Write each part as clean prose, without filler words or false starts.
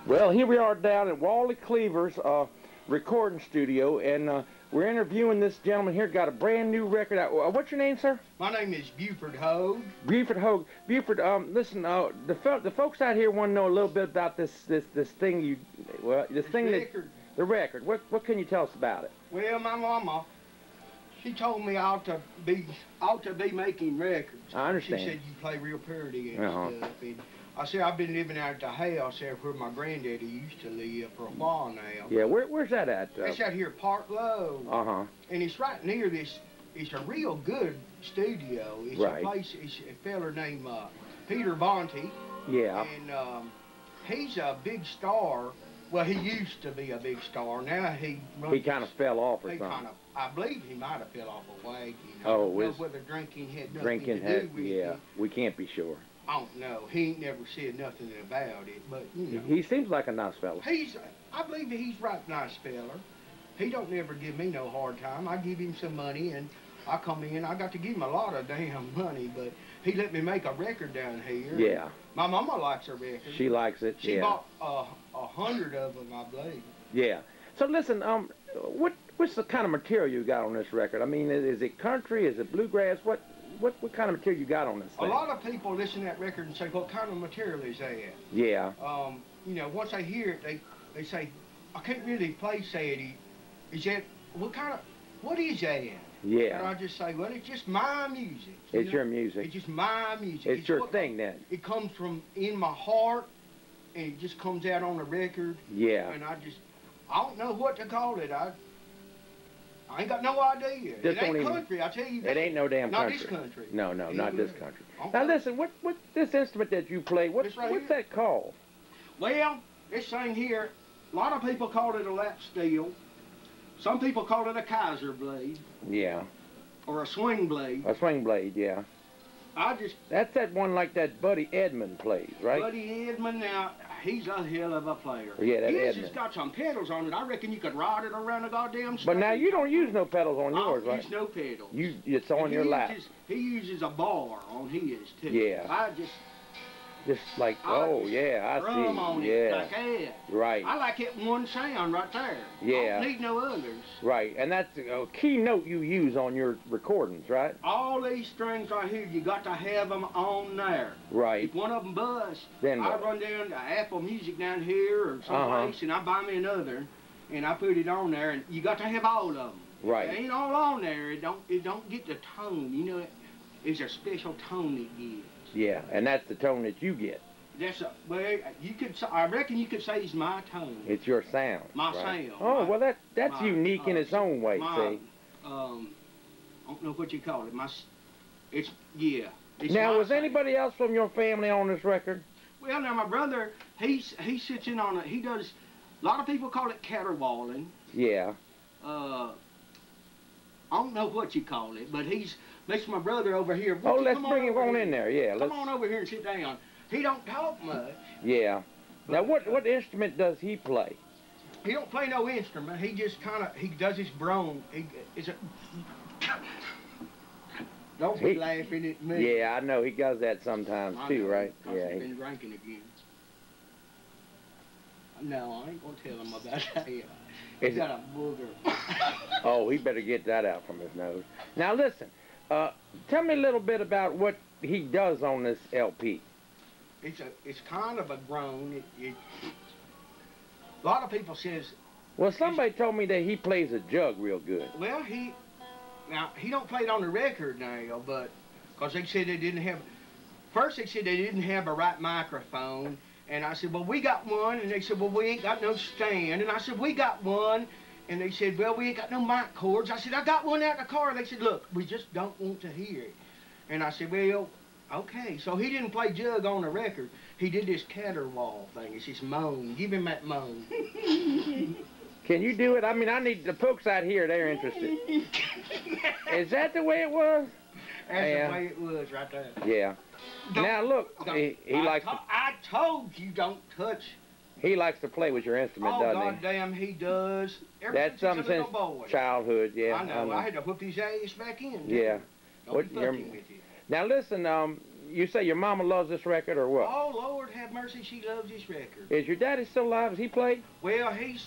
Well, here we are down at Wally Cleaver's recording studio, and we're interviewing this gentleman here. Got a brand new record out. What's your name, sir? My name is Buford Hogue. Buford Hogue. Buford, listen, the folks out here want to know a little bit about this thing you, this thing record. The record. What can you tell us about it? Well, my mama, she told me I ought to be making records. I understand. She said you play real pretty and stuff. And I said I've been living out at the house there where my granddaddy used to live for a while now. Yeah, where's that at? It's out here Park Low. And it's right near this. It's a real good studio. It's a place. It's a feller named Peter Bonte. Yeah. And he's a big star. Well, he used to be a big star. Now he kind of fell off or something. I believe he might have fell off a wagon. Oh, I don't know whether drinking had nothing to do with it. We can't be sure. I don't know. He ain't never said nothing about it, but you know. He seems like a nice fella. I believe he's right nice feller. He don't never give me no hard time. I give him some money, and I come in. I got to give him a lot of damn money, but he let me make a record down here. Yeah. My mama likes her record. She likes it. She bought 100 of them, I believe. Yeah. So listen, what's the kind of material you got on this record? I mean, is it country? Is it bluegrass? What kind of material you got on this thing? A lot of people listen to that record and say, what kind of material is that? Yeah. You know, once they hear it, they say, I can't really play say it. Is that, what is that? Yeah. And I just say, well, it's just my music. It's your music. It's just my music. It's your thing then. It comes from in my heart, and it just comes out on the record. Yeah. And I don't know what to call it. I ain't got no idea. It ain't country, I tell you that. It ain't no damn country. Not this country. No, not this country. Now listen, what this instrument that you play, what's that called? Well, this thing here, a lot of people call it a lap steel. Some people call it a Kaiser blade. Yeah. Or a swing blade. A swing blade, yeah. That's that one like that Buddy Edmond plays, right? Buddy Edmond, now, he's a hell of a player. Yeah, that Edmond. He's just got some pedals on it. I reckon you could ride it around the goddamn stage. But now you don't use no pedals on yours, right? I don't use no pedals. It's on your lap. He uses a bar on his, too. Yeah. Just like, I see. On it like that. Right. I like it one sound right there. Yeah. I don't need no others. Right, and that's a key note you use on your recordings, right? All these strings right here, you got to have them on there. Right. If one of them busts, then I run down to Apple Music down here or someplace, and I buy me another, and I put it on there, and you got to have all of them. Right. If it ain't all on there, it don't get the tone. You know, it's a special tone it gives. Yeah, and that's the tone that you get. I reckon you could say it's my tone. It's your sound. My sound. Oh, well, that's unique in its own way, see. I don't know what you call it. It's now, was anybody else from your family on this record? Well, now, my brother, he sits in on it. He does, a lot of people call it caterwauling. Yeah. I don't know what you call it, but makes my brother over here. Let's bring him on in there, yeah. Come on over here and sit down. He don't talk much. Yeah. Now, what instrument does he play? He don't play no instrument. He just he does his brome. Don't be laughing at me. Yeah, I know. He does that sometimes too, right? Yeah. He's been drinking again. No, I ain't gonna tell him about that. He's got a booger. Oh, he better get that out from his nose. Now listen, tell me a little bit about what he does on this LP. It's kind of a groan. A lot of people says. Well, somebody told me that he plays a jug real good. Well, he don't play it on the record now, but because they said they didn't have. First they said they didn't have a right microphone. And I said, well, we got one. And they said, well, we ain't got no stand. And I said, we got one. And they said, well, we ain't got no mic cords. I said, I got one out in the car. They said, look, we just don't want to hear it. And I said, well, okay. So he didn't play jug on the record. He did this caterwaul thing. It's just moan. Give him that moan. Can you do it? I mean, I need the folks out here. They're interested. Is that the way it was? That's the way it was right there. Yeah. Now look, he likes to... I told you don't touch. He likes to play with your instrument, doesn't he? Oh, goddamn, he does. That's something since childhood, yeah. I know. I had to whip his ass back in. Yeah. Don't be fucking with you. Now listen, you say your mama loves this record, or what? Oh, Lord have mercy, she loves this record. Is your daddy still alive? Does he play? Well, he's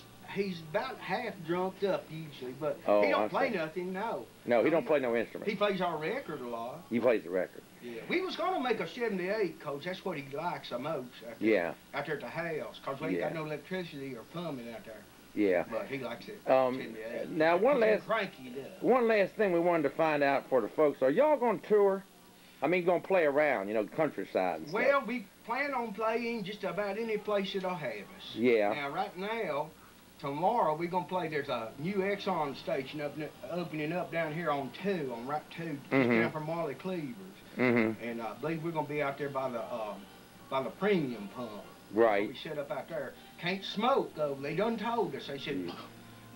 about half drunked up usually, but Oh, he don't I play see. nothing, no. No, he don't play no instrument. He plays our record a lot. He plays the record. Yeah. We was going to make a 78, Coach. That's what he likes the most. Out there, Yeah. Out there at the house, because we ain't Yeah. got no electricity or plumbing out there. Yeah. But he likes it. 78. Now one last thing we wanted to find out for the folks: are y'all going to tour? I mean, going to play around, you know, countryside and stuff. Well, we plan on playing just about any place that'll have us. Yeah. Now, right now, tomorrow we're gonna play. There's a new Exxon station opening up down here on Route 2, just down from Marley Cleaver's. And I believe we're gonna be out there by the premium pump. Right. We set up out there. Can't smoke though. They done told us. They said,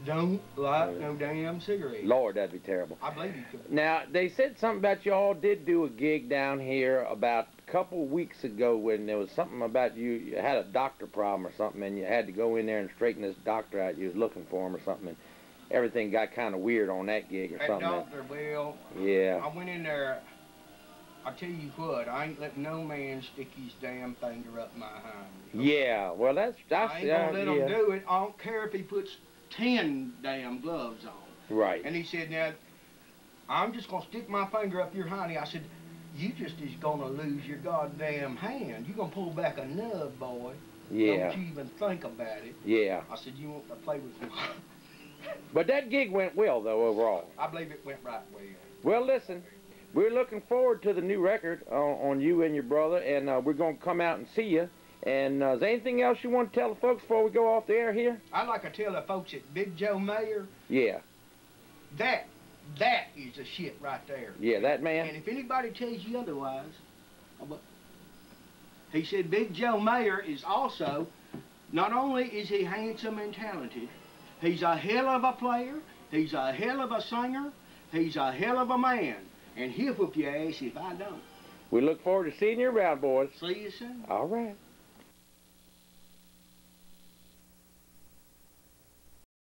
don't light no damn cigarette. Lord, that'd be terrible. I believe you could. Now, they said something about y'all did do a gig down here about a couple of weeks ago when there was something about you had a doctor problem or something, and you had to go in there and straighten this doctor out. You was looking for him or something, and everything got kind of weird on that gig or That something. doctor, well, Yeah. I went in there. I tell you what, I ain't letting no man stick his damn finger up my hind. Yeah, well, that's I ain't gonna let him do it. I don't care if he puts 10 damn gloves on. Right. And he said, now, I'm just gonna stick my finger up your hiney. I said, you just is gonna lose your goddamn hand. You gonna pull back a nub, boy. Yeah. Don't you even think about it. Yeah. I said, you want to play with me? But that gig went well, though, overall. I believe it went right well. Well, listen, we're looking forward to the new record on you and your brother, and we're going to come out and see you. And is there anything else you want to tell the folks before we go off the air here? I'd like to tell the folks at Big Joe Maher, Yeah. that is the shit right there. Yeah, that man. And if anybody tells you otherwise, he said Big Joe Maher is also, not only is he handsome and talented, he's a hell of a player, he's a hell of a singer, he's a hell of a man. And he'll whoop your ass if I don't. We look forward to seeing you around, boys. See you soon. All right.